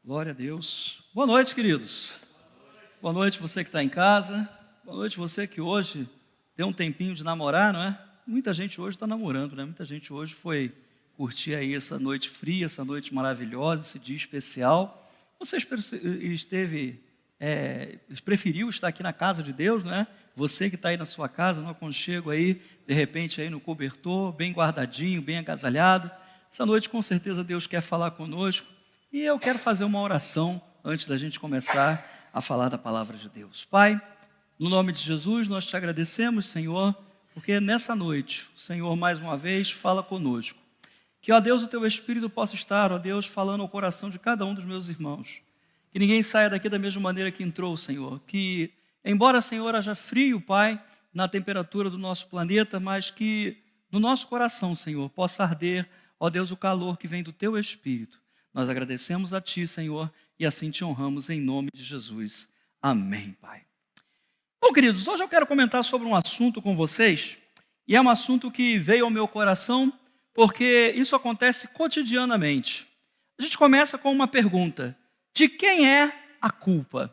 Glória a Deus. Boa noite, queridos. Boa noite você que está em casa. Boa noite você que hoje tem um tempinho de namorar, não é? Muita gente hoje está namorando, né? Muita gente hoje foi curtir aí essa noite fria, essa noite maravilhosa, esse dia especial. Você preferiu estar aqui na casa de Deus, não é? Você que está aí na sua casa, no aconchego aí, de repente aí no cobertor, bem guardadinho, bem agasalhado. Essa noite com certeza Deus quer falar conosco. E eu quero fazer uma oração antes da gente começar a falar da palavra de Deus. Pai, no nome de Jesus, nós te agradecemos, Senhor, porque nessa noite o Senhor mais uma vez fala conosco. Que, ó Deus, o teu Espírito possa estar, ó Deus, falando ao coração de cada um dos meus irmãos. Que ninguém saia daqui da mesma maneira que entrou, Senhor. Que, embora, Senhor, haja frio, Pai, na temperatura do nosso planeta, mas que no nosso coração, Senhor, possa arder, ó Deus, o calor que vem do teu Espírito. Nós agradecemos a Ti, Senhor, e assim Te honramos em nome de Jesus. Amém, Pai. Bom, queridos, hoje eu quero comentar sobre um assunto com vocês, e é um assunto que veio ao meu coração, porque isso acontece cotidianamente. A gente começa com uma pergunta: de quem é a culpa?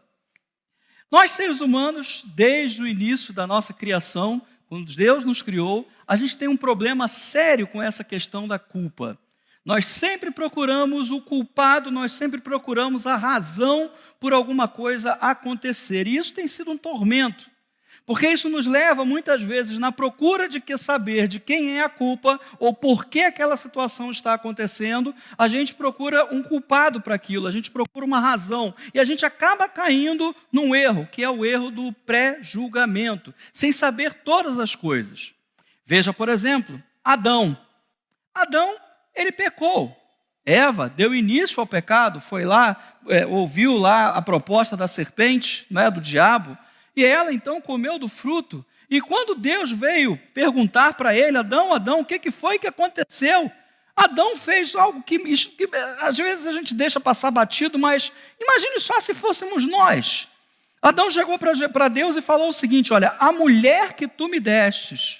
Nós, seres humanos, desde o início da nossa criação, quando Deus nos criou, a gente tem um problema sério com essa questão da culpa. Nós sempre procuramos o culpado, nós sempre procuramos a razão por alguma coisa acontecer. E isso tem sido um tormento, porque isso nos leva muitas vezes na procura de saber de quem é a culpa ou por que aquela situação está acontecendo. A gente procura um culpado para aquilo, a gente procura uma razão e a gente acaba caindo num erro, que é o erro do pré-julgamento, sem saber todas as coisas. Veja, por exemplo, Adão, ele pecou. Eva deu início ao pecado, foi lá, ouviu lá a proposta da serpente, né, do diabo, e ela então comeu do fruto. E quando Deus veio perguntar para ele: Adão, o que foi que aconteceu? Adão fez algo que às vezes a gente deixa passar batido, mas imagine só se fôssemos nós. Adão chegou para Deus e falou o seguinte: olha, a mulher que tu me destes.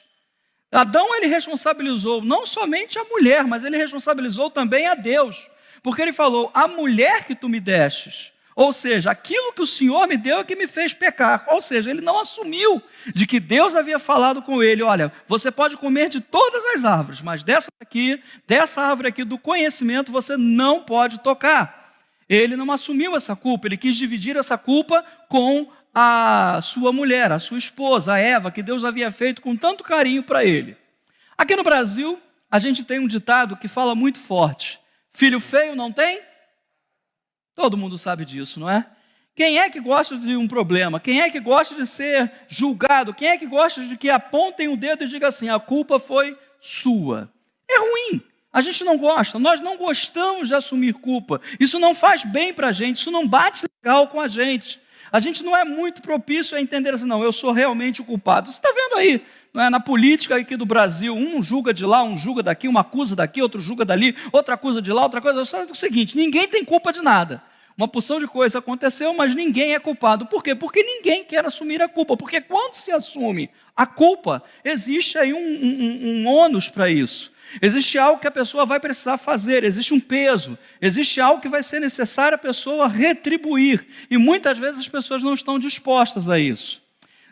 Adão, ele responsabilizou não somente a mulher, mas ele responsabilizou também a Deus, porque ele falou: a mulher que tu me destes, ou seja, aquilo que o Senhor me deu é que me fez pecar. Ou seja, ele não assumiu de que Deus havia falado com ele: olha, você pode comer de todas as árvores, mas dessa árvore aqui do conhecimento você não pode tocar. Ele não assumiu essa culpa, ele quis dividir essa culpa com a sua mulher, a sua esposa, a Eva, que Deus havia feito com tanto carinho para ele. Aqui no Brasil, a gente tem um ditado que fala muito forte: filho feio não tem? Todo mundo sabe disso, não é? Quem é que gosta de um problema? Quem é que gosta de ser julgado? Quem é que gosta de que apontem o dedo e digam assim: a culpa foi sua? É ruim. A gente não gosta, nós não gostamos de assumir culpa. Isso não faz bem para a gente, isso não bate legal com a gente. A gente não é muito propício a entender assim: não, eu sou realmente o culpado. Você está vendo aí, não é? Na política aqui do Brasil, um julga de lá, um julga daqui, um acusa daqui, outro julga dali, outra acusa de lá, outra coisa. Sabe o seguinte: ninguém tem culpa de nada. Uma porção de coisa aconteceu, mas ninguém é culpado. Por quê? Porque ninguém quer assumir a culpa. Porque quando se assume a culpa, existe aí um ônus para isso. Existe algo que a pessoa vai precisar fazer, existe um peso, existe algo que vai ser necessário a pessoa retribuir. E muitas vezes as pessoas não estão dispostas a isso.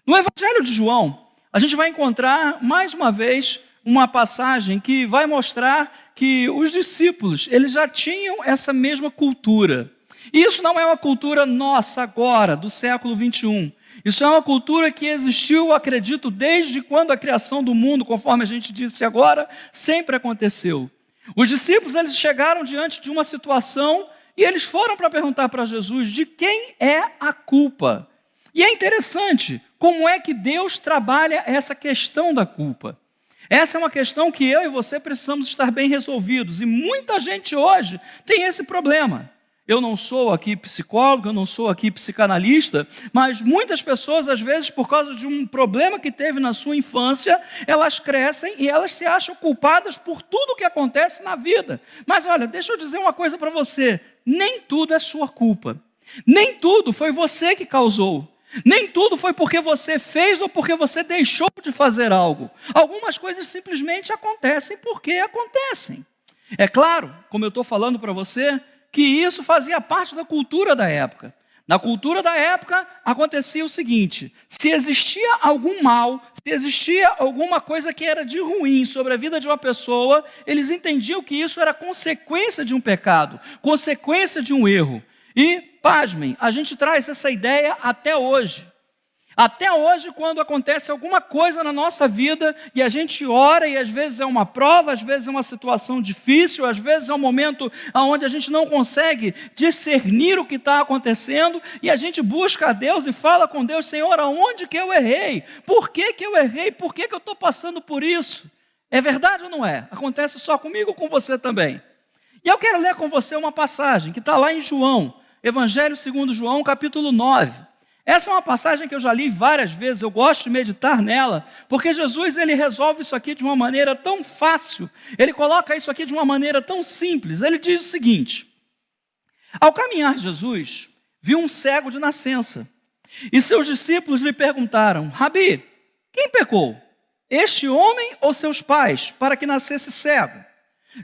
No Evangelho de João, a gente vai encontrar, mais uma vez, uma passagem que vai mostrar que os discípulos, eles já tinham essa mesma cultura. E isso não é uma cultura nossa agora, do século 21. Isso é uma cultura que existiu, acredito, desde quando a criação do mundo, conforme a gente disse agora, sempre aconteceu. Os discípulos, eles chegaram diante de uma situação e eles foram para perguntar para Jesus de quem é a culpa. E é interessante como é que Deus trabalha essa questão da culpa. Essa é uma questão que eu e você precisamos estar bem resolvidos. E muita gente hoje tem esse problema. Eu não sou aqui psicólogo, eu não sou aqui psicanalista, mas muitas pessoas, às vezes, por causa de um problema que teve na sua infância, elas crescem e elas se acham culpadas por tudo o que acontece na vida. Mas olha, deixa eu dizer uma coisa para você: nem tudo é sua culpa. Nem tudo foi você que causou. Nem tudo foi porque você fez ou porque você deixou de fazer algo. Algumas coisas simplesmente acontecem porque acontecem. É claro, como eu estou falando para você, que isso fazia parte da cultura da época. Na cultura da época, acontecia o seguinte: se existia algum mal, se existia alguma coisa que era de ruim sobre a vida de uma pessoa, eles entendiam que isso era consequência de um pecado, consequência de um erro. E, pasmem, a gente traz essa ideia até hoje. Até hoje, quando acontece alguma coisa na nossa vida e a gente ora, e às vezes é uma prova, às vezes é uma situação difícil, às vezes é um momento onde a gente não consegue discernir o que está acontecendo, e a gente busca a Deus e fala com Deus: Senhor, aonde que eu errei? Por que que eu errei? Por que que eu estou passando por isso? É verdade ou não é? Acontece só comigo ou com você também? E eu quero ler com você uma passagem que está lá em João, Evangelho segundo João, capítulo 9. Essa é uma passagem que eu já li várias vezes, eu gosto de meditar nela, porque Jesus ele resolve isso aqui de uma maneira tão fácil, ele coloca isso aqui de uma maneira tão simples. Ele diz o seguinte: ao caminhar Jesus, viu um cego de nascença, e seus discípulos lhe perguntaram: Rabi, quem pecou, este homem ou seus pais, para que nascesse cego?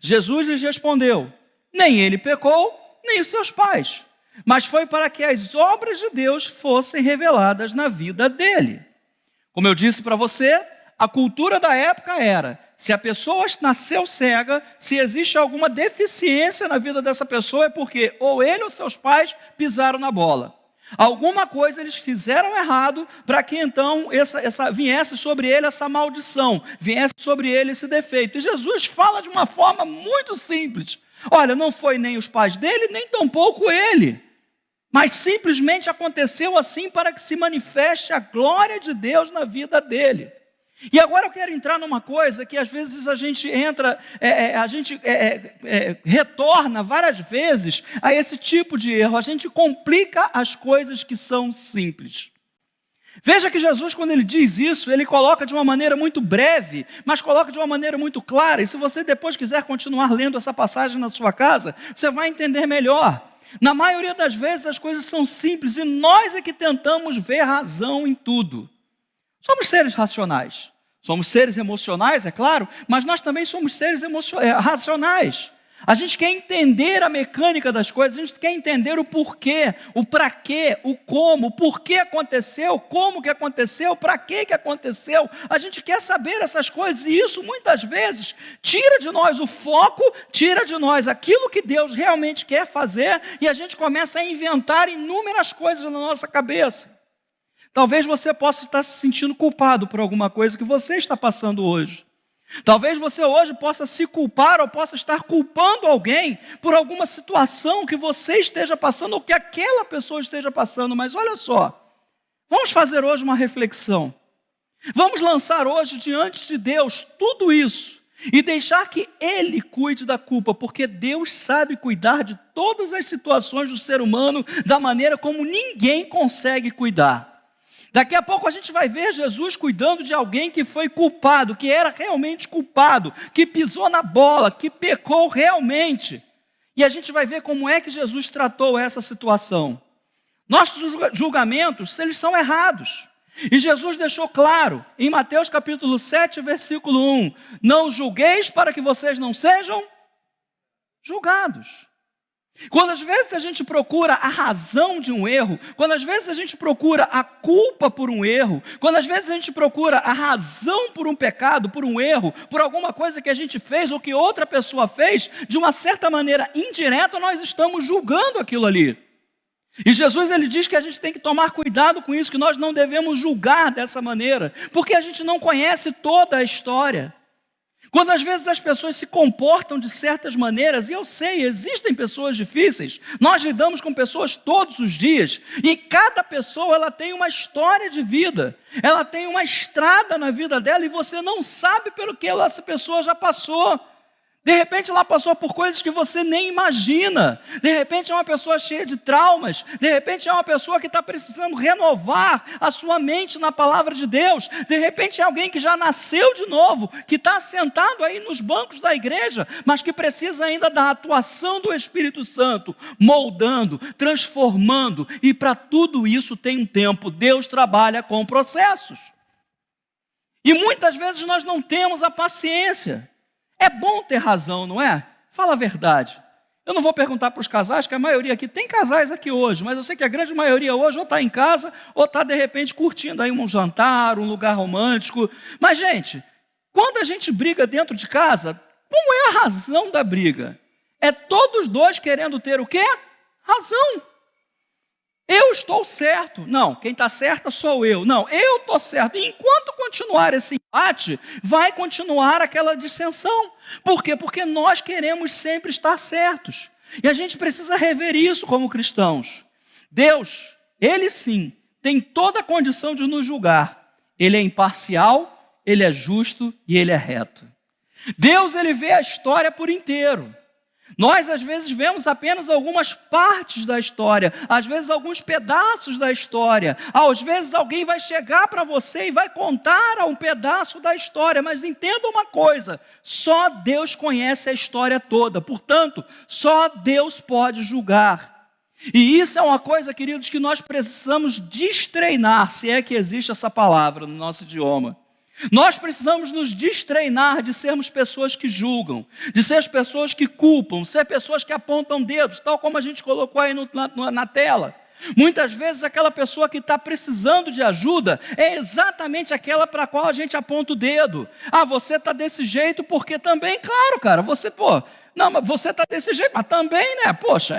Jesus lhes respondeu: nem ele pecou, nem os seus pais, mas foi para que as obras de Deus fossem reveladas na vida dele. Como eu disse para você, a cultura da época era: se a pessoa nasceu cega, se existe alguma deficiência na vida dessa pessoa, é porque ou ele ou seus pais pisaram na bola. Alguma coisa eles fizeram errado para que então viesse sobre ele essa maldição, viesse sobre ele esse defeito. E Jesus fala de uma forma muito simples: olha, não foi nem os pais dele, nem tampouco ele, mas simplesmente aconteceu assim para que se manifeste a glória de Deus na vida dele. E agora eu quero entrar numa coisa que às vezes a gente retorna várias vezes a esse tipo de erro. A gente complica as coisas que são simples. Veja que Jesus, quando ele diz isso, ele coloca de uma maneira muito breve, mas coloca de uma maneira muito clara. E se você depois quiser continuar lendo essa passagem na sua casa, você vai entender melhor. Na maioria das vezes as coisas são simples e nós é que tentamos ver razão em tudo. Somos seres racionais, somos seres emocionais, é claro, mas nós também somos seres racionais. A gente quer entender a mecânica das coisas, a gente quer entender o porquê, o para quê, o como, o porquê aconteceu, como que aconteceu, para que aconteceu. A gente quer saber essas coisas e isso muitas vezes tira de nós o foco, tira de nós aquilo que Deus realmente quer fazer e a gente começa a inventar inúmeras coisas na nossa cabeça. Talvez você possa estar se sentindo culpado por alguma coisa que você está passando hoje. Talvez você hoje possa se culpar ou possa estar culpando alguém por alguma situação que você esteja passando ou que aquela pessoa esteja passando. Mas olha só, vamos fazer hoje uma reflexão. Vamos lançar hoje diante de Deus tudo isso e deixar que Ele cuide da culpa, porque Deus sabe cuidar de todas as situações do ser humano da maneira como ninguém consegue cuidar. Daqui a pouco a gente vai ver Jesus cuidando de alguém que foi culpado, que era realmente culpado, que pisou na bola, que pecou realmente. E a gente vai ver como é que Jesus tratou essa situação. Nossos julgamentos, eles são errados. E Jesus deixou claro, em Mateus capítulo 7, versículo 1, não julgueis para que vocês não sejam julgados. Quando às vezes a gente procura a razão de um erro, quando às vezes a gente procura a culpa por um erro, quando às vezes a gente procura a razão por um pecado, por um erro, por alguma coisa que a gente fez ou que outra pessoa fez, de uma certa maneira indireta, nós estamos julgando aquilo ali. E Jesus ele diz que a gente tem que tomar cuidado com isso, que nós não devemos julgar dessa maneira, porque a gente não conhece toda a história. Quando às vezes as pessoas se comportam de certas maneiras, e eu sei, existem pessoas difíceis, nós lidamos com pessoas todos os dias, e cada pessoa ela tem uma história de vida, ela tem uma estrada na vida dela, e você não sabe pelo que essa pessoa já passou. De repente ela passou por coisas que você nem imagina. De repente é uma pessoa cheia de traumas. De repente é uma pessoa que está precisando renovar a sua mente na palavra de Deus. De repente é alguém que já nasceu de novo, que está sentado aí nos bancos da igreja, mas que precisa ainda da atuação do Espírito Santo, moldando, transformando. E para tudo isso tem um tempo. Deus trabalha com processos. E muitas vezes nós não temos a paciência. É bom ter razão, não é? Fala a verdade. Eu não vou perguntar para os casais, que a maioria aqui, tem casais aqui hoje, mas eu sei que a grande maioria hoje ou está em casa, ou está de repente curtindo aí um jantar, um lugar romântico. Mas gente, quando a gente briga dentro de casa, qual é a razão da briga? É todos dois querendo ter o quê? Razão. Eu estou certo. Não, quem está certa sou eu. Não, eu estou certo. E enquanto continuar esse embate, vai continuar aquela dissensão. Por quê? Porque nós queremos sempre estar certos. E a gente precisa rever isso como cristãos. Deus, Ele sim, tem toda a condição de nos julgar. Ele é imparcial, Ele é justo e Ele é reto. Deus, Ele vê a história por inteiro. Nós, às vezes, vemos apenas algumas partes da história, às vezes, alguns pedaços da história. Às vezes, alguém vai chegar para você e vai contar um pedaço da história, mas entenda uma coisa, só Deus conhece a história toda, portanto, só Deus pode julgar. E isso é uma coisa, queridos, que nós precisamos destreinar, se é que existe essa palavra no nosso idioma. Nós precisamos nos destreinar de sermos pessoas que julgam, de ser pessoas que culpam, ser pessoas que apontam dedos, tal como a gente colocou aí na tela. Muitas vezes aquela pessoa que está precisando de ajuda é exatamente aquela para a qual a gente aponta o dedo. Ah, você está desse jeito porque também, claro, cara, você, não, mas você está desse jeito, mas também, né, poxa.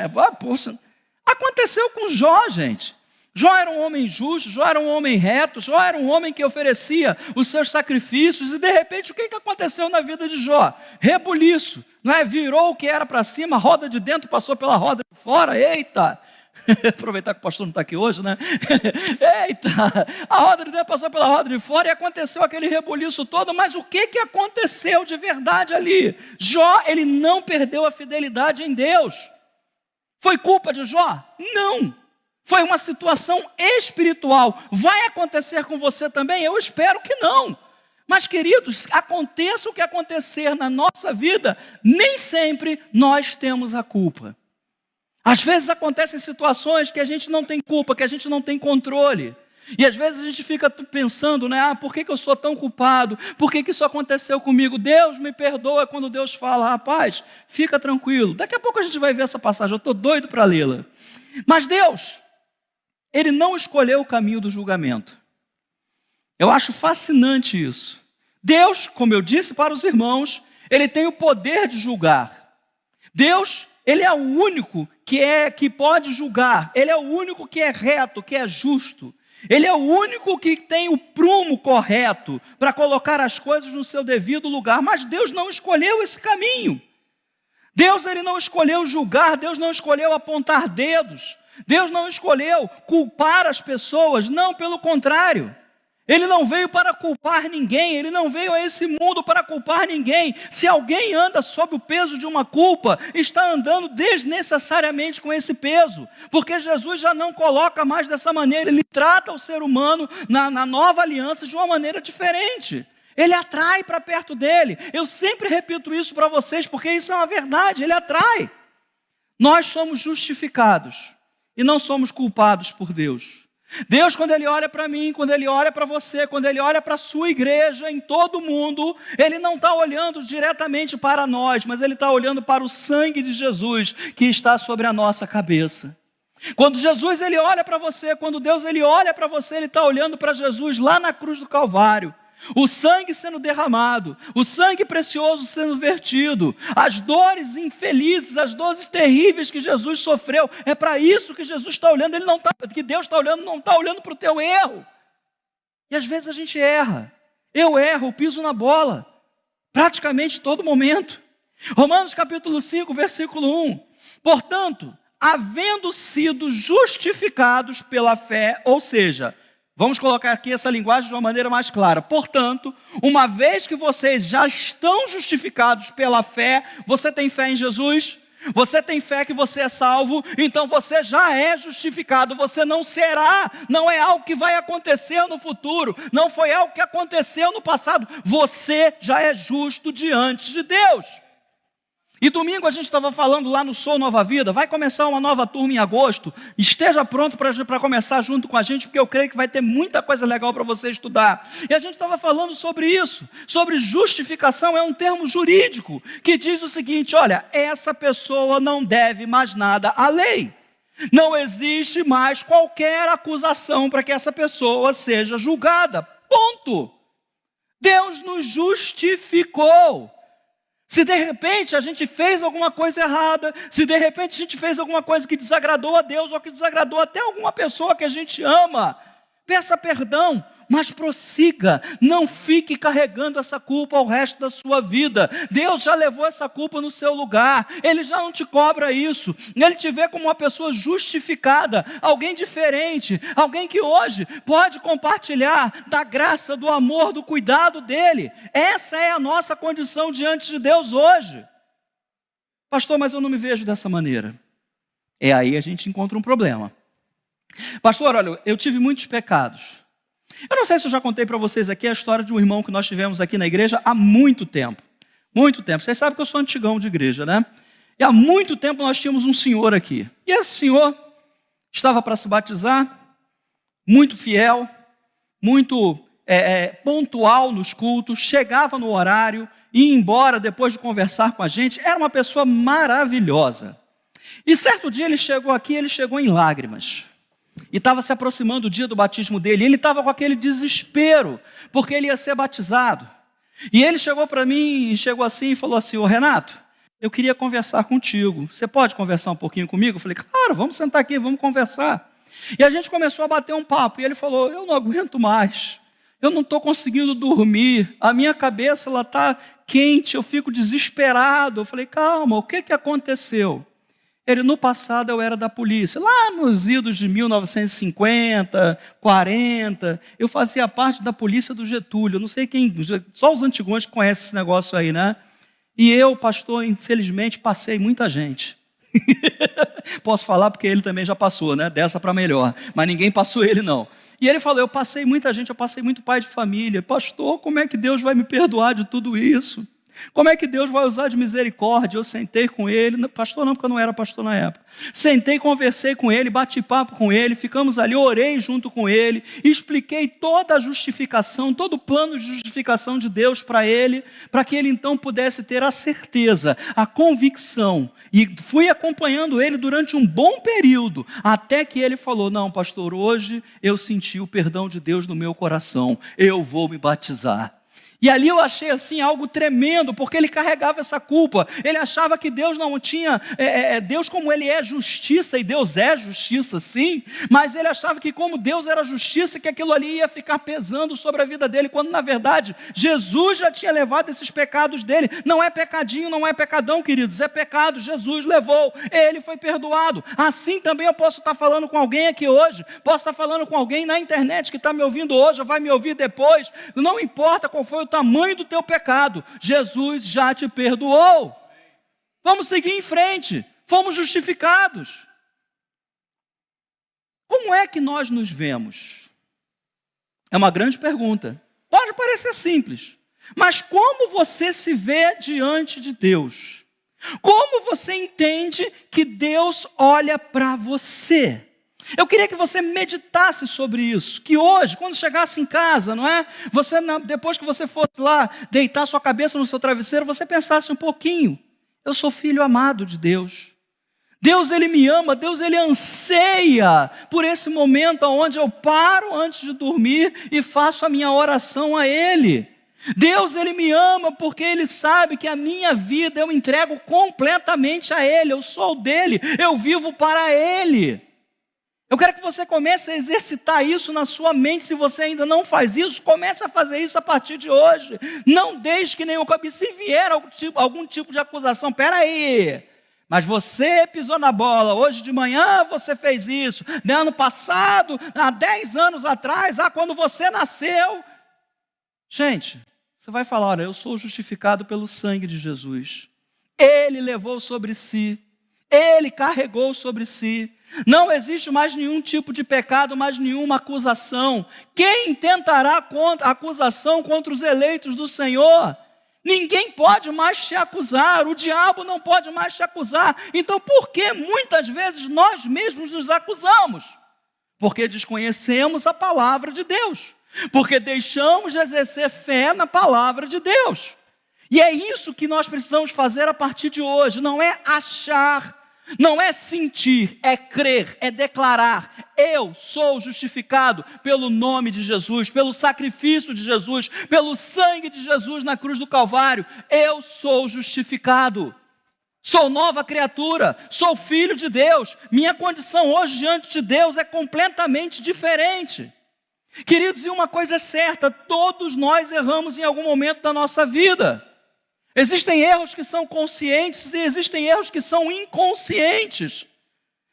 Aconteceu com Jó, gente. Jó era um homem justo, Jó era um homem reto, Jó era um homem que oferecia os seus sacrifícios, e de repente o que aconteceu na vida de Jó? Rebuliço, não é? Virou o que era para cima, a roda de dentro passou pela roda de fora, eita! Aproveitar que o pastor não está aqui hoje, né? Eita! A roda de dentro passou pela roda de fora e aconteceu aquele rebuliço todo, mas o que aconteceu de verdade ali? Jó, ele não perdeu a fidelidade em Deus. Foi culpa de Jó? Não! Foi uma situação espiritual. Vai acontecer com você também? Eu espero que não. Mas, queridos, aconteça o que acontecer na nossa vida, nem sempre nós temos a culpa. Às vezes acontecem situações que a gente não tem culpa, que a gente não tem controle. E às vezes a gente fica pensando, né? Por que eu sou tão culpado? Por que isso aconteceu comigo? Deus me perdoa quando Deus fala, rapaz, fica tranquilo. Daqui a pouco a gente vai ver essa passagem, eu estou doido para lê-la. Mas Deus, Ele não escolheu o caminho do julgamento. Eu acho fascinante isso. Deus, como eu disse para os irmãos, Ele tem o poder de julgar. Deus, Ele é o único que pode julgar. Ele é o único que é reto, que é justo. Ele é o único que tem o prumo correto para colocar as coisas no seu devido lugar. Mas Deus não escolheu esse caminho. Deus, Ele não escolheu julgar. Deus não escolheu apontar dedos. Deus não escolheu culpar as pessoas, não, pelo contrário. Ele não veio para culpar ninguém, Ele não veio a esse mundo para culpar ninguém. Se alguém anda sob o peso de uma culpa, está andando desnecessariamente com esse peso, porque Jesus já não coloca mais dessa maneira, Ele trata o ser humano na nova aliança de uma maneira diferente. Ele atrai para perto dEle. Eu sempre repito isso para vocês, porque isso é uma verdade, Ele atrai. Nós somos justificados e não somos culpados por Deus. Deus, quando Ele olha para mim, quando Ele olha para você, quando Ele olha para a sua igreja, em todo o mundo, Ele não está olhando diretamente para nós, mas Ele está olhando para o sangue de Jesus que está sobre a nossa cabeça. Quando Jesus, Ele olha para você, quando Deus, Ele olha para você, Ele está olhando para Jesus lá na cruz do Calvário. O sangue sendo derramado, o sangue precioso sendo vertido, as dores infelizes, as dores terríveis que Jesus sofreu, é para isso que Jesus está olhando, que Deus está olhando, não está olhando para o teu erro. E às vezes a gente erra, eu erro, eu piso na bola, praticamente todo momento. Romanos capítulo 5, versículo 1, portanto, havendo sido justificados pela fé, ou seja, vamos colocar aqui essa linguagem de uma maneira mais clara. Portanto, uma vez que vocês já estão justificados pela fé, você tem fé em Jesus? Você tem fé que você é salvo? Então você já é justificado, você não será, não é algo que vai acontecer no futuro, não foi algo que aconteceu no passado, você já é justo diante de Deus. E domingo a gente estava falando lá no Sou Nova Vida, vai começar uma nova turma em agosto, esteja pronto para começar junto com a gente, porque eu creio que vai ter muita coisa legal para você estudar. E a gente estava falando sobre isso, sobre justificação, é um termo jurídico, que diz o seguinte, olha, essa pessoa não deve mais nada à lei. Não existe mais qualquer acusação para que essa pessoa seja julgada, ponto. Deus nos justificou. Se de repente a gente fez alguma coisa errada, se de repente a gente fez alguma coisa que desagradou a Deus ou que desagradou até alguma pessoa que a gente ama, peça perdão, mas prossiga, não fique carregando essa culpa ao resto da sua vida. Deus já levou essa culpa no seu lugar, Ele já não te cobra isso, Ele te vê como uma pessoa justificada, alguém diferente, alguém que hoje pode compartilhar da graça, do amor, do cuidado dEle. Essa é a nossa condição diante de Deus hoje. Pastor, mas eu não me vejo dessa maneira. É aí a gente encontra um problema. Pastor, olha, eu tive muitos pecados. Eu não sei se eu já contei para vocês aqui a história de um irmão que nós tivemos aqui na igreja há muito tempo. Muito tempo. Vocês sabem que eu sou antigão de igreja, né? E há muito tempo nós tínhamos um senhor aqui. E esse senhor estava para se batizar, muito fiel, muito pontual nos cultos, chegava no horário, ia embora depois de conversar com a gente. Era uma pessoa maravilhosa. E certo dia ele chegou aqui, ele chegou em lágrimas. E estava se aproximando o dia do batismo dele, e ele estava com aquele desespero, porque ele ia ser batizado. E ele chegou para mim, e chegou assim e falou assim, ô Renato, eu queria conversar contigo, você pode conversar um pouquinho comigo? Eu falei, claro, vamos sentar aqui, vamos conversar. E a gente começou a bater um papo, e ele falou, eu não aguento mais, eu não estou conseguindo dormir, a minha cabeça está quente, eu fico desesperado. Eu falei, calma, o que aconteceu? Ele, no passado eu era da polícia, lá nos idos de 1950, 40, eu fazia parte da polícia do Getúlio, não sei quem, só os antigões conhecem esse negócio aí, né? E eu, pastor, infelizmente passei muita gente. Posso falar porque ele também já passou, né? Dessa para melhor, mas ninguém passou ele não. E ele falou, eu passei muita gente, eu passei muito pai de família. Pastor, como é que Deus vai me perdoar de tudo isso? Como é que Deus vai usar de misericórdia? Eu sentei com ele, pastor não, porque eu não era pastor na época. Sentei, conversei com ele, bati papo com ele, ficamos ali, orei junto com ele, expliquei toda a justificação, todo o plano de justificação de Deus para ele, para que ele então pudesse ter a certeza, a convicção. E fui acompanhando ele durante um bom período, até que ele falou, não pastor, hoje eu senti o perdão de Deus no meu coração, eu vou me batizar. E ali eu achei assim algo tremendo, porque ele carregava essa culpa, ele achava que Deus não tinha, Deus como ele é justiça, e Deus é justiça sim, mas ele achava que como Deus era justiça, que aquilo ali ia ficar pesando sobre a vida dele, quando na verdade Jesus já tinha levado esses pecados dele. Não é pecadinho, não é pecadão, queridos, é pecado, Jesus levou, ele foi perdoado. Assim também eu posso estar falando com alguém aqui hoje, posso estar falando com alguém na internet que está me ouvindo hoje, ou vai me ouvir depois, não importa qual foi o tamanho do teu pecado, Jesus já te perdoou. Vamos seguir em frente, fomos justificados. Como é que nós nos vemos? É uma grande pergunta. Pode parecer simples, mas como você se vê diante de Deus? Como você entende que Deus olha para você? Eu queria que você meditasse sobre isso, que hoje, quando chegasse em casa, não é? Você, depois que você fosse lá deitar sua cabeça no seu travesseiro, você pensasse um pouquinho, eu sou filho amado de Deus. Deus, Ele me ama, Deus, Ele anseia por esse momento onde eu paro antes de dormir e faço a minha oração a Ele. Deus, Ele me ama porque Ele sabe que a minha vida eu entrego completamente a Ele, eu sou dele, eu vivo para Ele. Eu quero que você comece a exercitar isso na sua mente. Se você ainda não faz isso, comece a fazer isso a partir de hoje. Não deixe que nenhum caminho, se vier algum tipo de acusação, peraí, mas você pisou na bola, hoje de manhã você fez isso, no ano passado, há 10 anos atrás, quando você nasceu. Gente, você vai falar, olha, eu sou justificado pelo sangue de Jesus. Ele levou sobre si, Ele carregou sobre si. Não existe mais nenhum tipo de pecado, mais nenhuma acusação. Quem intentará acusação contra os eleitos do Senhor? Ninguém pode mais te acusar, o diabo não pode mais te acusar. Então, por que muitas vezes nós mesmos nos acusamos? Porque desconhecemos a palavra de Deus. Porque deixamos de exercer fé na palavra de Deus. E é isso que nós precisamos fazer a partir de hoje. Não é achar, não é sentir, é crer, é declarar. Eu sou justificado pelo nome de Jesus, pelo sacrifício de Jesus, pelo sangue de Jesus na cruz do Calvário. Eu sou justificado. Sou nova criatura, sou filho de Deus. Minha condição hoje diante de Deus é completamente diferente. Queridos, e uma coisa é certa, todos nós erramos em algum momento da nossa vida. Existem erros que são conscientes e existem erros que são inconscientes.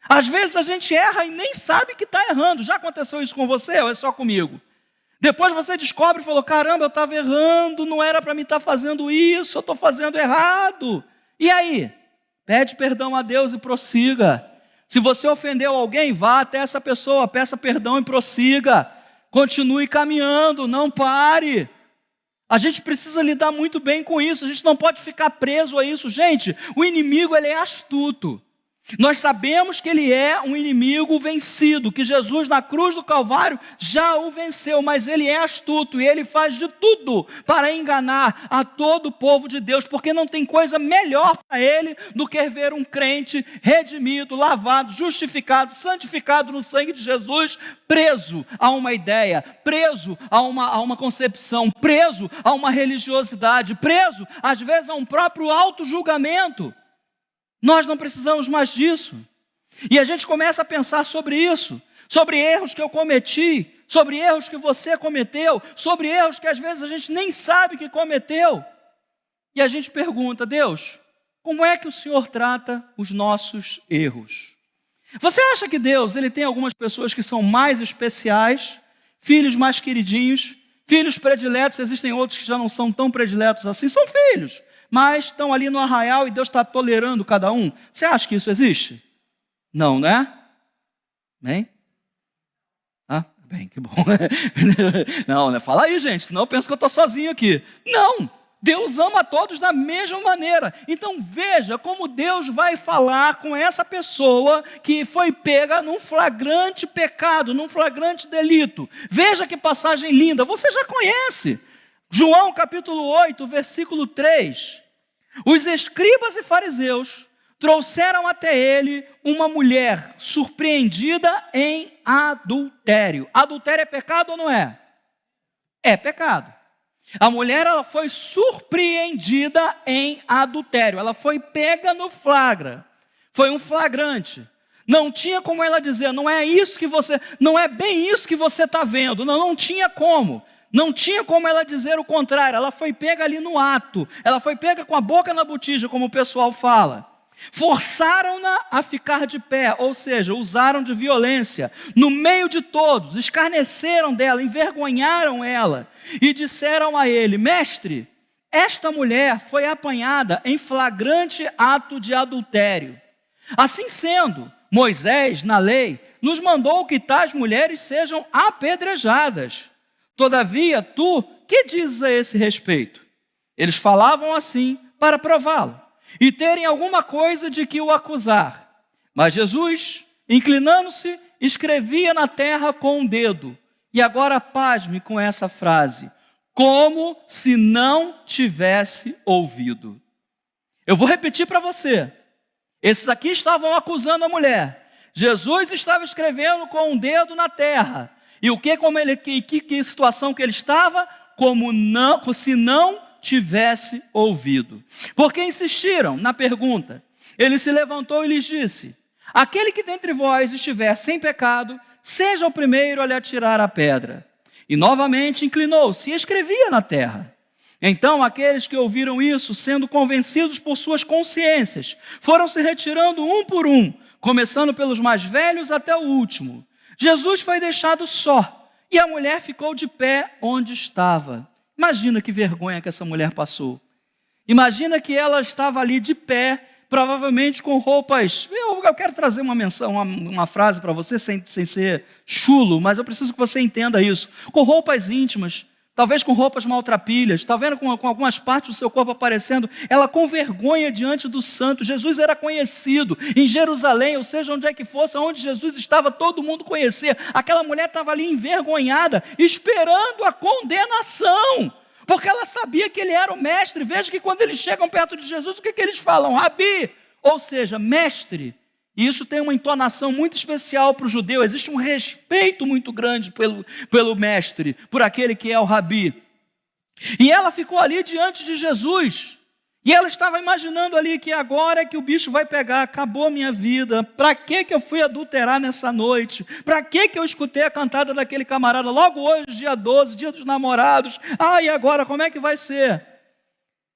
Às vezes a gente erra e nem sabe que está errando. Já aconteceu isso com você ou é só comigo? Depois você descobre e falou, caramba, eu estava errando, não era para mim estar fazendo isso, eu estou fazendo errado. E aí? Pede perdão a Deus e prossiga. Se você ofendeu alguém, vá até essa pessoa, peça perdão e prossiga. Continue caminhando, não pare. A gente precisa lidar muito bem com isso, a gente não pode ficar preso a isso. Gente, o inimigo ele é astuto. Nós sabemos que ele é um inimigo vencido, que Jesus na cruz do Calvário já o venceu, mas ele é astuto e ele faz de tudo para enganar a todo o povo de Deus, porque não tem coisa melhor para ele do que ver um crente redimido, lavado, justificado, santificado no sangue de Jesus, preso a uma ideia, preso a uma concepção, preso a uma religiosidade, preso às vezes a um próprio auto-julgamento. Nós não precisamos mais disso. E a gente começa a pensar sobre isso, sobre erros que eu cometi, sobre erros que você cometeu, sobre erros que às vezes a gente nem sabe que cometeu. E a gente pergunta, Deus, como é que o Senhor trata os nossos erros? Você acha que Deus ele tem algumas pessoas que são mais especiais, filhos mais queridinhos, filhos prediletos, existem outros que já não são tão prediletos assim, são filhos, mas estão ali no arraial e Deus está tolerando cada um. Você acha que isso existe? Não, né? Bem? Ah, bem, que bom. Não, né? Fala aí, gente, senão eu penso que eu estou sozinho aqui. Não, Deus ama a todos da mesma maneira. Então veja como Deus vai falar com essa pessoa que foi pega num flagrante pecado, num flagrante delito. Veja que passagem linda, você já conhece. João capítulo 8, versículo 3. Os escribas e fariseus trouxeram até ele uma mulher surpreendida em adultério. Adultério é pecado ou não é? É pecado. A mulher ela foi surpreendida em adultério. Ela foi pega no flagra. Foi um flagrante. Não tinha como ela dizer, não é bem isso que você está vendo. Não tinha como. Não tinha como ela dizer o contrário, ela foi pega ali no ato, ela foi pega com a boca na botija, como o pessoal fala. Forçaram-na a ficar de pé, ou seja, usaram de violência, no meio de todos, escarneceram dela, envergonharam ela, e disseram a ele, mestre, esta mulher foi apanhada em flagrante ato de adultério. Assim sendo, Moisés, na lei, nos mandou que tais mulheres sejam apedrejadas. Todavia, tu, que dizes a esse respeito? Eles falavam assim para prová-lo e terem alguma coisa de que o acusar. Mas Jesus, inclinando-se, escrevia na terra com um dedo. E agora pasme com essa frase, como se não tivesse ouvido. Eu vou repetir para você. Esses aqui estavam acusando a mulher. Jesus estava escrevendo com um dedo na terra. E o que situação que ele estava? Como se não tivesse ouvido. Porque insistiram na pergunta. Ele se levantou e lhes disse, aquele que dentre vós estiver sem pecado, seja o primeiro a lhe atirar a pedra. E novamente inclinou-se e escrevia na terra. Então aqueles que ouviram isso, sendo convencidos por suas consciências, foram se retirando um por um, começando pelos mais velhos até o último. Jesus foi deixado só, e a mulher ficou de pé onde estava. Imagina que vergonha que essa mulher passou. Imagina que ela estava ali de pé, provavelmente com roupas... Eu quero trazer uma frase para você, sem ser chulo, mas eu preciso que você entenda isso. Com roupas íntimas, talvez com roupas maltrapilhas, talvez com algumas partes do seu corpo aparecendo, ela com vergonha diante do santo. Jesus era conhecido em Jerusalém, ou seja, onde é que fosse, onde Jesus estava, todo mundo conhecia. Aquela mulher estava ali envergonhada, esperando a condenação, porque ela sabia que ele era o mestre. Veja que quando eles chegam perto de Jesus, o que eles falam? Rabi, ou seja, mestre. E isso tem uma entonação muito especial para o judeu. Existe um respeito muito grande pelo mestre, por aquele que é o rabi. E ela ficou ali diante de Jesus. E ela estava imaginando ali que agora é que o bicho vai pegar, acabou a minha vida. Para que eu fui adulterar nessa noite? Para que eu escutei a cantada daquele camarada logo hoje, dia 12, dia dos namorados? E agora como é que vai ser?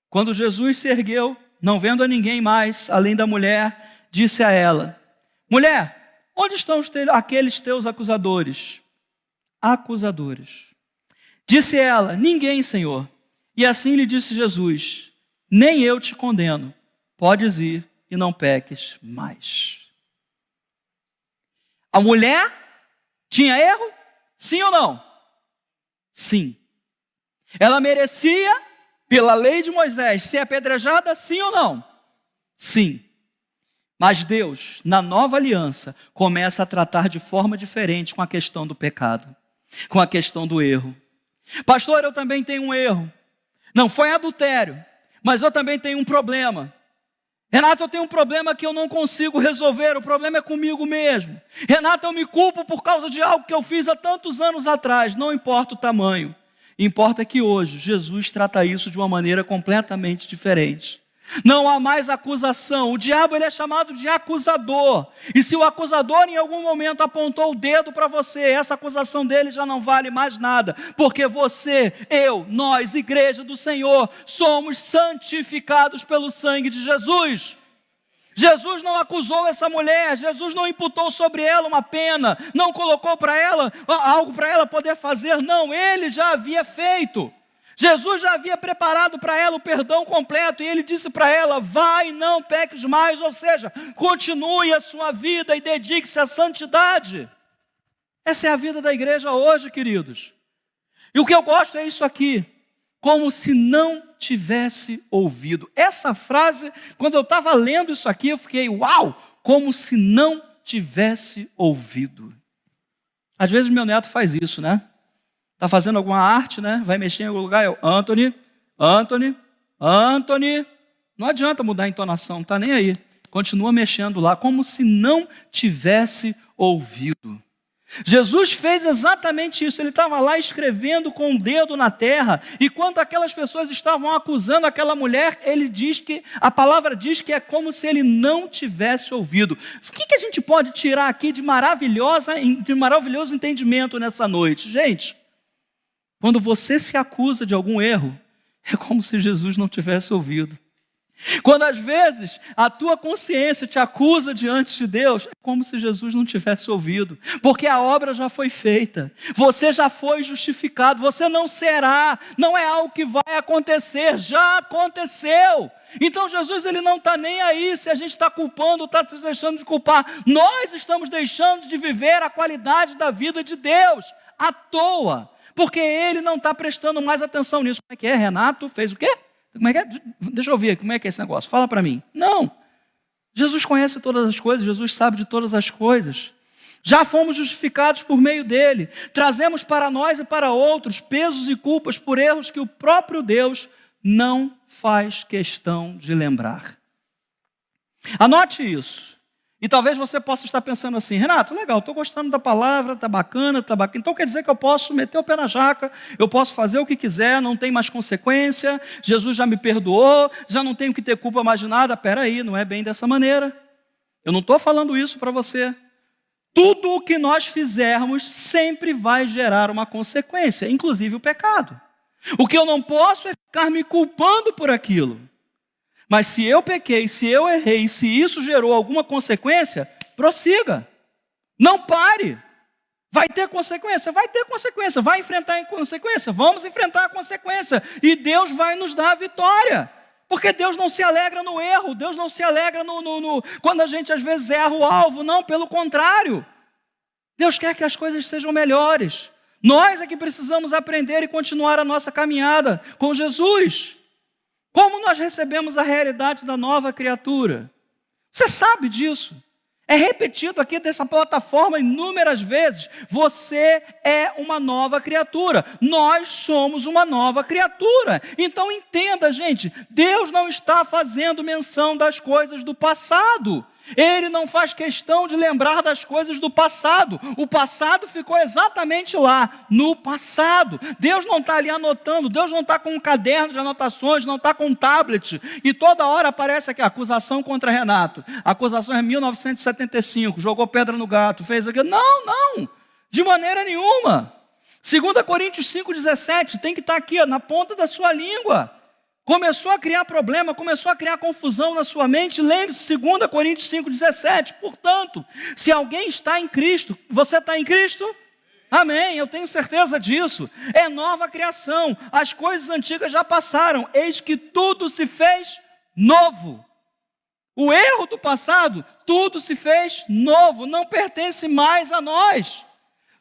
Quando Jesus se ergueu, não vendo a ninguém mais, além da mulher, disse a ela: mulher, onde estão aqueles teus acusadores? Acusadores. Disse ela: ninguém, Senhor. E assim lhe disse Jesus: nem eu te condeno, podes ir e não peques mais. A mulher tinha erro? Sim ou não? Sim. Ela merecia, pela lei de Moisés, ser apedrejada? Sim ou não? Sim. Mas Deus, na nova aliança, começa a tratar de forma diferente com a questão do pecado, com a questão do erro. Pastor, eu também tenho um erro. Não foi adultério, mas eu também tenho um problema. Renato, eu tenho um problema que eu não consigo resolver, o problema é comigo mesmo. Renato, eu me culpo por causa de algo que eu fiz há tantos anos atrás. Não importa o tamanho, importa que hoje Jesus trata isso de uma maneira completamente diferente. Não há mais acusação. O diabo, ele é chamado de acusador. E se o acusador em algum momento apontou o dedo para você, essa acusação dele já não vale mais nada. Porque você, eu, nós, igreja do Senhor, somos santificados pelo sangue de Jesus. Jesus não acusou essa mulher, Jesus não imputou sobre ela uma pena, não colocou para ela algo para ela poder fazer. Não, ele já havia feito. Jesus já havia preparado para ela o perdão completo, e ele disse para ela: vai, não peques mais, ou seja, continue a sua vida e dedique-se à santidade. Essa é a vida da igreja hoje, queridos. E o que eu gosto é isso aqui: como se não tivesse ouvido. Essa frase, quando eu estava lendo isso aqui, eu fiquei, uau, como se não tivesse ouvido. Às vezes meu neto faz isso, né? Está fazendo alguma arte, né? Vai mexer em algum lugar, Anthony. Não adianta mudar a entonação, não está nem aí. Continua mexendo lá, como se não tivesse ouvido. Jesus fez exatamente isso. Ele estava lá escrevendo com o dedo na terra, e quando aquelas pessoas estavam acusando aquela mulher, a palavra diz que é como se ele não tivesse ouvido. O que a gente pode tirar aqui de maravilhoso entendimento nessa noite? Gente, quando você se acusa de algum erro, é como se Jesus não tivesse ouvido. Quando às vezes a tua consciência te acusa diante de Deus, é como se Jesus não tivesse ouvido, porque a obra já foi feita, você já foi justificado, você não será, não é algo que vai acontecer, já aconteceu. Então Jesus, ele não está nem aí se a gente está culpando ou está se deixando de culpar. Nós estamos deixando de viver a qualidade da vida de Deus à toa, porque ele não está prestando mais atenção nisso. Como é que é? Renato fez o quê? Como é que é? Deixa eu ver, como é que é esse negócio? Fala para mim. Não. Jesus conhece todas as coisas, Jesus sabe de todas as coisas. Já fomos justificados por meio dele. Trazemos para nós e para outros pesos e culpas por erros que o próprio Deus não faz questão de lembrar. Anote isso. E talvez você possa estar pensando assim: Renato, legal, estou gostando da palavra, está bacana, então quer dizer que eu posso meter o pé na jaca, eu posso fazer o que quiser, não tem mais consequência, Jesus já me perdoou, já não tenho que ter culpa mais de nada. Espera aí, não é bem dessa maneira. Eu não estou falando isso para você. Tudo o que nós fizermos sempre vai gerar uma consequência, inclusive o pecado. O que eu não posso é ficar me culpando por aquilo. Mas se eu pequei, se eu errei, se isso gerou alguma consequência, prossiga. Não pare. Vai ter consequência? Vai ter consequência. Vai enfrentar a consequência? Vamos enfrentar a consequência. E Deus vai nos dar a vitória. Porque Deus não se alegra no erro. Deus não se alegra quando a gente às vezes erra o alvo. Não, pelo contrário. Deus quer que as coisas sejam melhores. Nós é que precisamos aprender e continuar a nossa caminhada com Jesus. Como nós recebemos a realidade da nova criatura? Você sabe disso. É repetido aqui dessa plataforma inúmeras vezes. Você é uma nova criatura. Nós somos uma nova criatura. Então entenda, gente, Deus não está fazendo menção das coisas do passado. Ele não faz questão de lembrar das coisas do passado. O passado ficou exatamente lá, no passado. Deus não está ali anotando, Deus não está com um caderno de anotações, não está com um tablet. E toda hora aparece aqui, acusação contra Renato. A acusação é 1975, jogou pedra no gato, fez aquilo. Não, de maneira nenhuma. 2 Coríntios 5,17, tem que estar aqui, na ponta da sua língua. Começou a criar problema, começou a criar confusão na sua mente, lembre-se, 2 Coríntios 5,17. Portanto, se alguém está em Cristo, você está em Cristo? Amém, eu tenho certeza disso. É nova criação, as coisas antigas já passaram, eis que tudo se fez novo. O erro do passado, tudo se fez novo, não pertence mais a nós.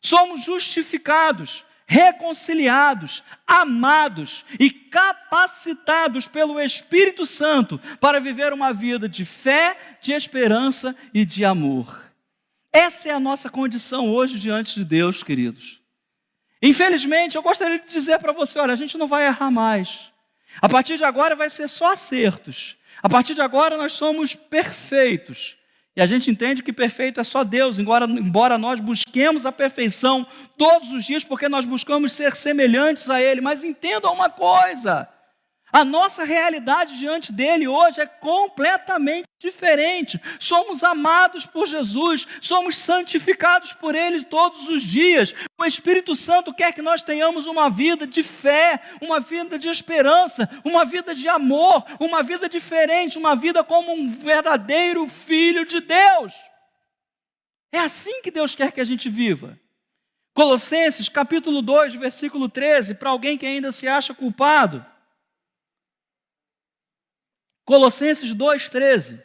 Somos justificados, reconciliados, amados e capacitados pelo Espírito Santo para viver uma vida de fé, de esperança e de amor. Essa é a nossa condição hoje diante de Deus, queridos. Infelizmente, eu gostaria de dizer para você, olha, a gente não vai errar mais. A partir de agora vai ser só acertos. A partir de agora nós somos perfeitos. E a gente entende que perfeito é só Deus, embora nós busquemos a perfeição todos os dias, porque nós buscamos ser semelhantes a Ele. Mas entendam uma coisa, a nossa realidade diante dEle hoje é completamente diferente. Somos amados por Jesus, somos santificados por Ele todos os dias. O Espírito Santo quer que nós tenhamos uma vida de fé, uma vida de esperança, uma vida de amor, uma vida diferente, uma vida como um verdadeiro filho de Deus. É assim que Deus quer que a gente viva. Colossenses capítulo 2, versículo 13, para alguém que ainda se acha culpado. Colossenses 2,13.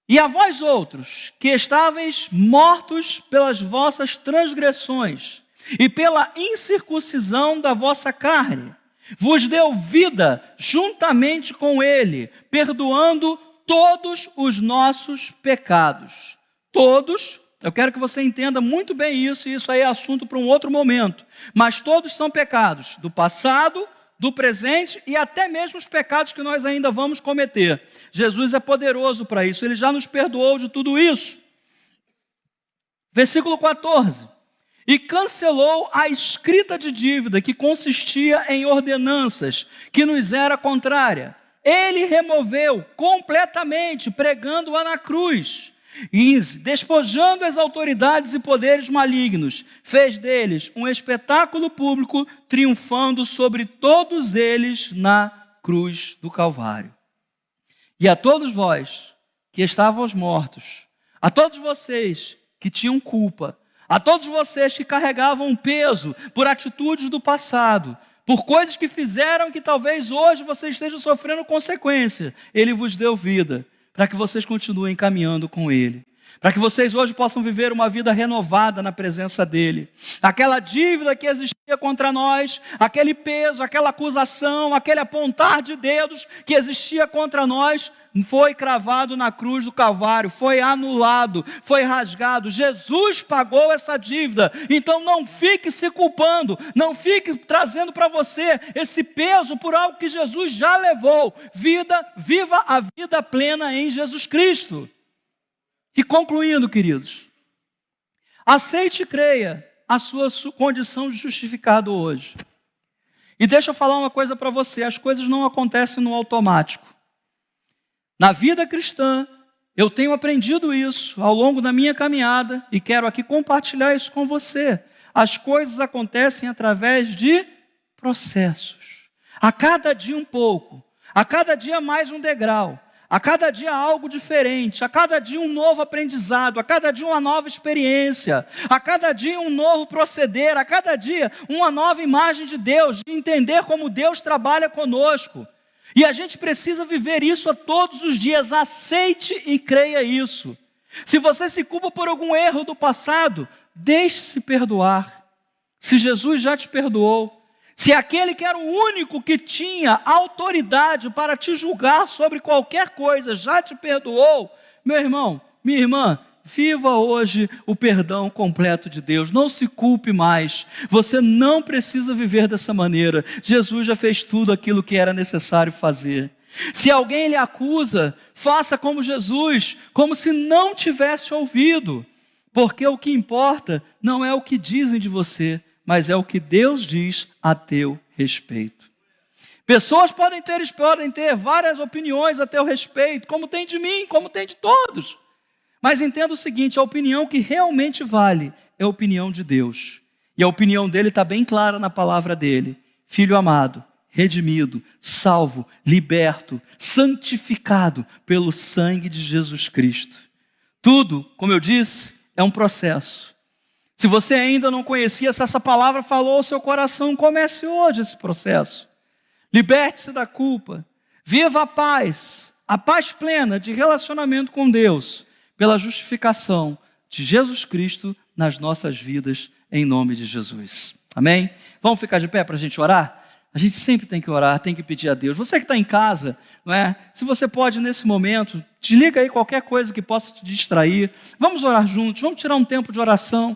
E a vós outros, que estáveis mortos pelas vossas transgressões e pela incircuncisão da vossa carne, vos deu vida juntamente com Ele, perdoando todos os nossos pecados. Todos, eu quero que você entenda muito bem isso, e isso aí é assunto para um outro momento. Mas todos são pecados do passado, do presente e até mesmo os pecados que nós ainda vamos cometer. Jesus é poderoso para isso, Ele já nos perdoou de tudo isso. Versículo 14. E cancelou a escrita de dívida que consistia em ordenanças, que nos era contrária. Ele removeu completamente, pregando-a na cruz. E despojando as autoridades e poderes malignos, fez deles um espetáculo público, triunfando sobre todos eles na cruz do Calvário. E a todos vós que estávamos mortos, a todos vocês que tinham culpa, a todos vocês que carregavam um peso por atitudes do passado, por coisas que fizeram que talvez hoje vocês estejam sofrendo consequência, Ele vos deu vida, para que vocês continuem caminhando com Ele, para que vocês hoje possam viver uma vida renovada na presença dEle. Aquela dívida que existia contra nós, aquele peso, aquela acusação, aquele apontar de dedos que existia contra nós, foi cravado na cruz do Calvário, foi anulado, foi rasgado. Jesus pagou essa dívida, então não fique se culpando, não fique trazendo para você esse peso por algo que Jesus já levou. Viva a vida plena em Jesus Cristo. E concluindo, queridos, aceite e creia a sua condição de justificado hoje. E deixa eu falar uma coisa para você, as coisas não acontecem no automático. Na vida cristã, eu tenho aprendido isso ao longo da minha caminhada e quero aqui compartilhar isso com você. As coisas acontecem através de processos. A cada dia um pouco, a cada dia mais um degrau. A cada dia algo diferente, a cada dia um novo aprendizado, a cada dia uma nova experiência, a cada dia um novo proceder, a cada dia uma nova imagem de Deus, de entender como Deus trabalha conosco. E a gente precisa viver isso a todos os dias, aceite e creia isso. Se você se culpa por algum erro do passado, deixe-se perdoar. Se Jesus já te perdoou, se aquele que era o único que tinha autoridade para te julgar sobre qualquer coisa já te perdoou, meu irmão, minha irmã, viva hoje o perdão completo de Deus. Não se culpe mais. Você não precisa viver dessa maneira. Jesus já fez tudo aquilo que era necessário fazer. Se alguém lhe acusa, faça como Jesus, como se não tivesse ouvido. Porque o que importa não é o que dizem de você, mas é o que Deus diz a teu respeito. Pessoas podem ter várias opiniões a teu respeito, como tem de mim, como tem de todos. Mas entenda o seguinte, a opinião que realmente vale é a opinião de Deus. E a opinião dele está bem clara na palavra dele. Filho amado, redimido, salvo, liberto, santificado pelo sangue de Jesus Cristo. Tudo, como eu disse, é um processo. Se você ainda não conhecia, se essa palavra falou ao seu coração, comece hoje esse processo. Liberte-se da culpa. Viva a paz plena de relacionamento com Deus, pela justificação de Jesus Cristo nas nossas vidas, em nome de Jesus. Amém? Vamos ficar de pé para a gente orar? A gente sempre tem que orar, tem que pedir a Deus. Você que está em casa, não é? Se você pode nesse momento, desliga aí qualquer coisa que possa te distrair. Vamos orar juntos, vamos tirar um tempo de oração.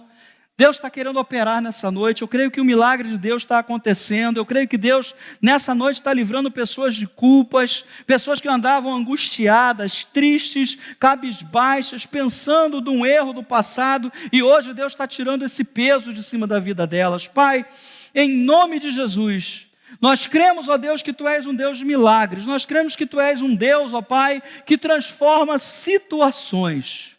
Deus está querendo operar nessa noite. Eu creio que o milagre de Deus está acontecendo. Eu creio que Deus nessa noite está livrando pessoas de culpas, pessoas que andavam angustiadas, tristes, cabisbaixas, pensando de um erro do passado, e hoje Deus está tirando esse peso de cima da vida delas. Pai, em nome de Jesus, nós cremos, ó Deus, que Tu és um Deus de milagres. Nós cremos que Tu és um Deus, ó Pai, que transforma situações.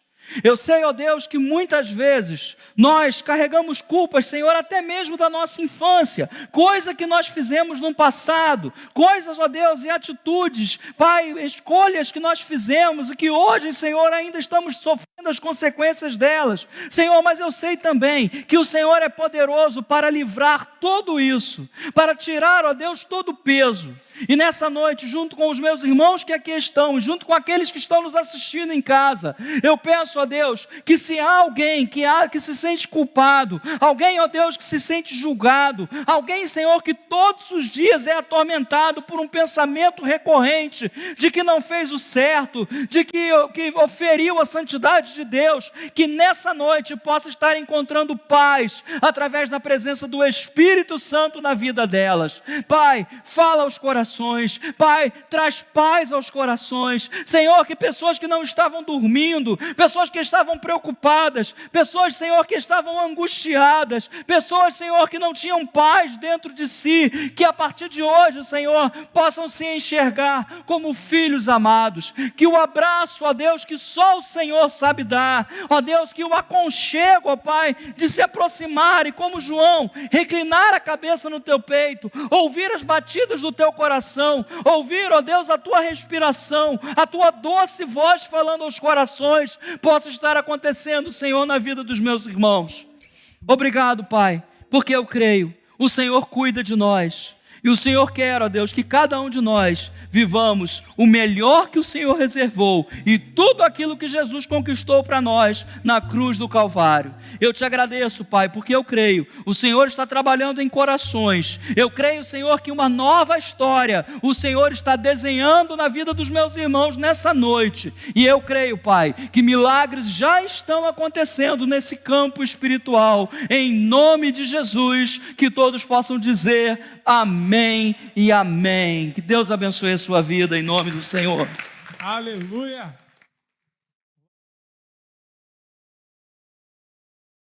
Eu sei, ó Deus, que muitas vezes nós carregamos culpas, Senhor, até mesmo da nossa infância, coisa que nós fizemos no passado, coisas, ó Deus, e atitudes, Pai, escolhas que nós fizemos e que hoje, Senhor, ainda estamos sofrendo as consequências delas. Senhor, mas eu sei também que o Senhor é poderoso para livrar tudo isso, para tirar, ó Deus, todo o peso. E nessa noite, junto com os meus irmãos que aqui estão, junto com aqueles que estão nos assistindo em casa, eu peço, ó Deus, que se há alguém que se sente culpado, alguém, ó Deus, que se sente julgado, alguém, Senhor, que todos os dias é atormentado por um pensamento recorrente de que não fez o certo, de que oferiu a santidade de Deus, que nessa noite possa estar encontrando paz através da presença do Espírito Santo na vida delas. Pai, fala aos corações. Pai, traz paz aos corações. Senhor, que pessoas que não estavam dormindo, pessoas que estavam preocupadas, pessoas, Senhor, que estavam angustiadas, pessoas, Senhor, que não tinham paz dentro de si, que a partir de hoje, Senhor, possam se enxergar como filhos amados, que o abraço, ó Deus, que só o Senhor sabe dar, ó Deus, que o aconchego, ó Pai, de se aproximar e como João, reclinar a cabeça no teu peito, ouvir as batidas do teu coração, ouvir, ó Deus, a tua respiração, a tua doce voz falando aos corações, possa estar acontecendo, Senhor, na vida dos meus irmãos. Obrigado, Pai, porque eu creio, o Senhor cuida de nós, e o Senhor quer, ó Deus, que cada um de nós vivamos o melhor que o Senhor reservou e tudo aquilo que Jesus conquistou para nós na cruz do Calvário. Eu te agradeço, Pai, porque eu creio, o Senhor está trabalhando em corações. Eu creio, Senhor, que uma nova história o Senhor está desenhando na vida dos meus irmãos nessa noite. E eu creio, Pai, que milagres já estão acontecendo nesse campo espiritual. Em nome de Jesus, que todos possam dizer amém e amém. Que Deus abençoe a sua vida em nome do Senhor. Aleluia.